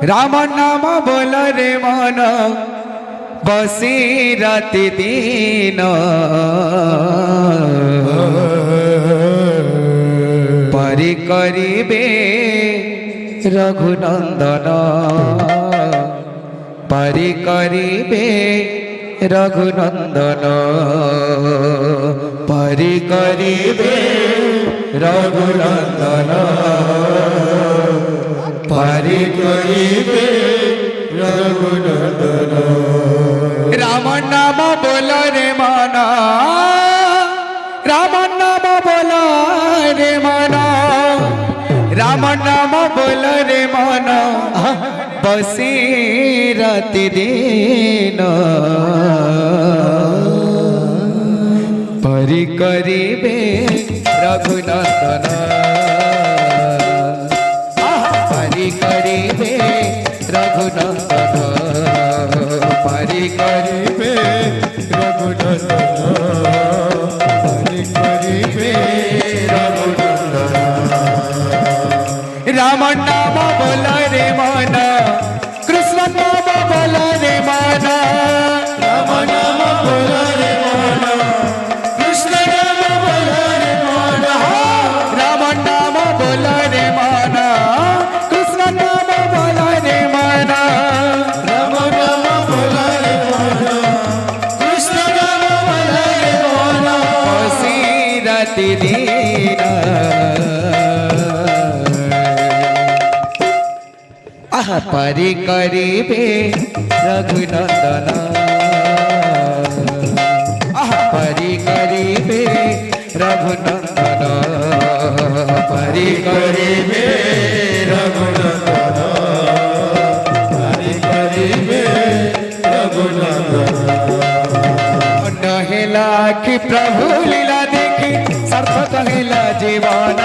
राम नाम बोल रे मन बसी राति दिन परि करिबे रघुनंदन परि करिबे रघुनंदन परि करिबे रघुनंदन परि करिबे रघुनंदन। राम नाम बोल रे मना राम नाम बोल रे मना राम नाम बोल रे मना बसी राति दिन परि करिबे रघुनंदन परि करिबे रघुनंदन परि करिबे रघुनंदन परि करिबे रघुनंदन। राम नाम बोल रे मन कृष्ण नाम बोल रे मन राम नाम बोल रे मन कृष्ण नाम बोल रे मन राम नाम बोल रे मन कृष्ण नाम बोल रे मन राम नाम बोल रे मन कृष्ण नाम बोल रे मन बसी राति दिन परि करिबे रघुनंदन परि करिबे रघुनंदन परि करिबे रघुनंदन परि करिबे रघुनंदन। नहेला कि प्रभु लीला देखी सार्थक हेला जीवन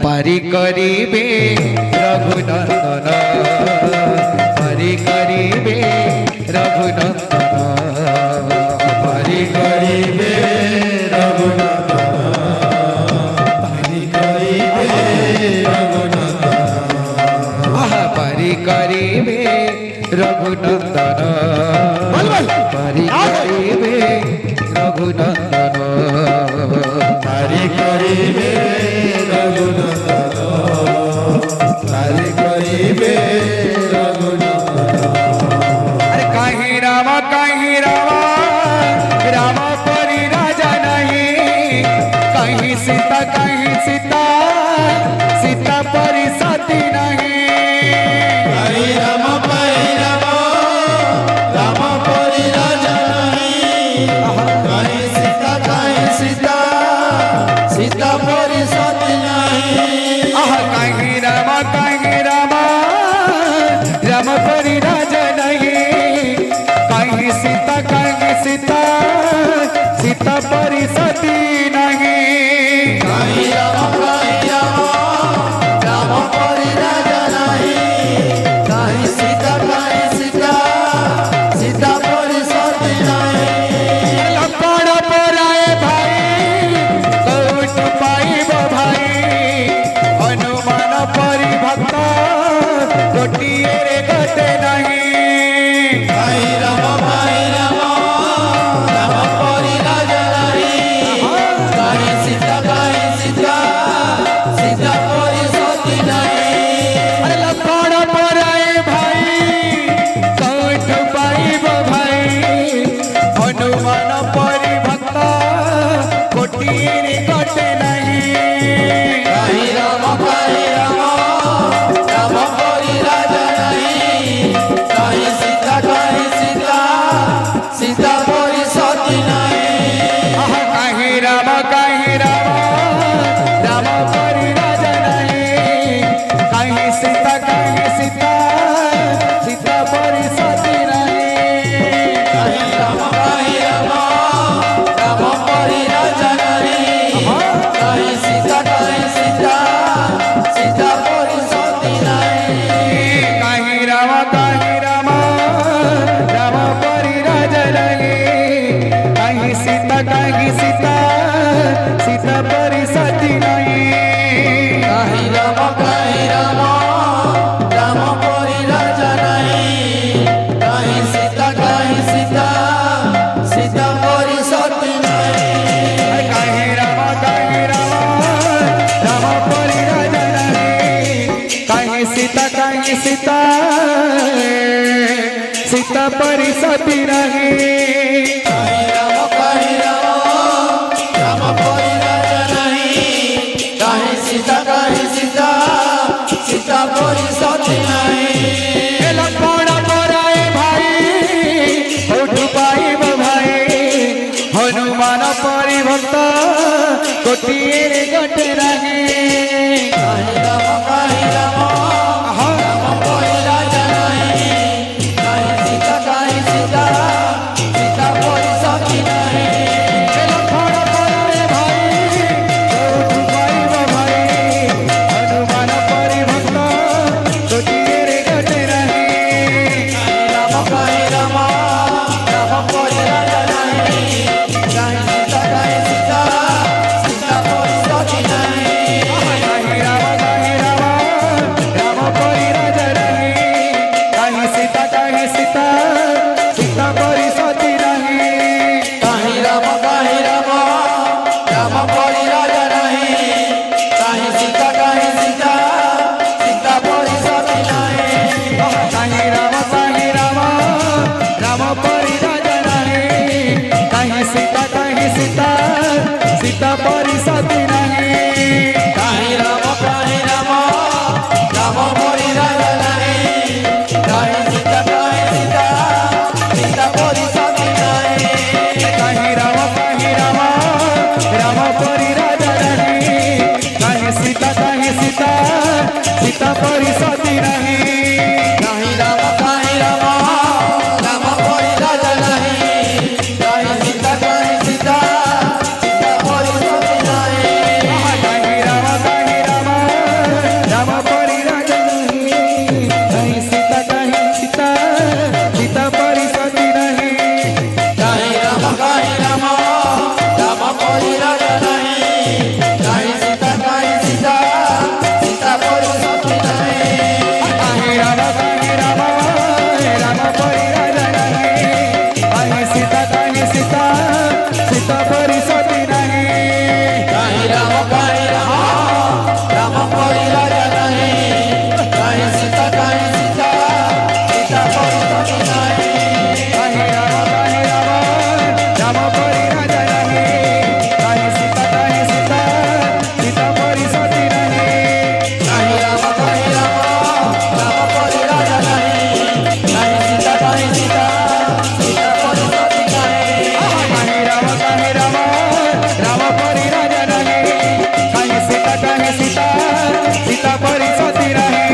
परि करिबे रघुनंदन परि करिबे रघुनंदन परि करिबे रघुनंदन परि करिबे रघुनंदन परि करिबे रघुनंदन परि करिबे रघुनंदन परि करिबे रघुनंदन परि करिबे रघुनंदन। अरे कहीं राम राम परि राजा नहीं कहीं सीता सीता परि सती नहीं कहीं राम परि राजा नहीं कहीं सीता सीता परि कहीं सीता सीता परी सती रही कहीं राम परी राजा नहीं कहीं सीता सीता परी सती नहीं लक्ष्मण पराए भाई उठ पाइब भाई हनुमान परी भक्त गोटिए गटे रहे कहीं राम परी राजा नहीं कहीं सीता सीता परी सती नहीं लक्ष्मण पराए भाई उठ पाइब भाई हनुमान परी भक्त गोटिए गटे रहे राम परी राजा नहीं कहीं सीता सीता परी सती नहीं कहीं राम परी राजा रहे कहीं सीता सीता परी सती रहे कहीं राम परी राजा नहीं कहीं सीता सीता परी सती नहीं कहीं राम परी राजा रहे कहीं सीता सीता परी सती रहे कहीं राम परी राजा नहीं कहीं सीता सीता परी सती नहीं कहीं राम परी राजा रहे कहीं सीता सीता परी सती रहे कहीं राम परी राजा नहीं कहीं सीता सीता परी सती नहीं कहीं राम परी राजा रहे कहीं सीता सीता परी सती रहे कहीं राम परी राजा नहीं कहीं सीता सीता परी सती नहीं कहीं राम परी राजा रहे कहीं सीता सीता परी सती रहे कहीं राम परी राजा नहीं कहीं सीता सीता परी सती नहीं कहीं राम परी राजा रहे कहीं सीता सीता परी सती रहे कहीं राम परी राजा नहीं कहीं सीता सीता परी सती नहीं कहीं राम परी राजा रहे कहीं सीता सीता परी सती रहे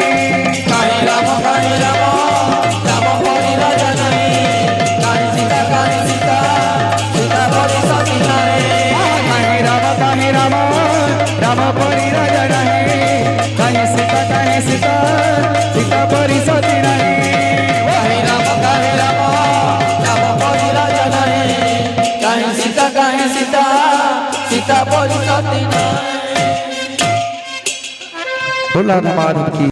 कहीं राम परी राजा नहीं कहीं सीता सीता परी सती नहीं कहीं राम परी राजा रहे कहीं सीता सीता परी सती रहे कहीं राम परी राजा नहीं कहीं सीता सीता परी सती नहीं भोला हनुमान की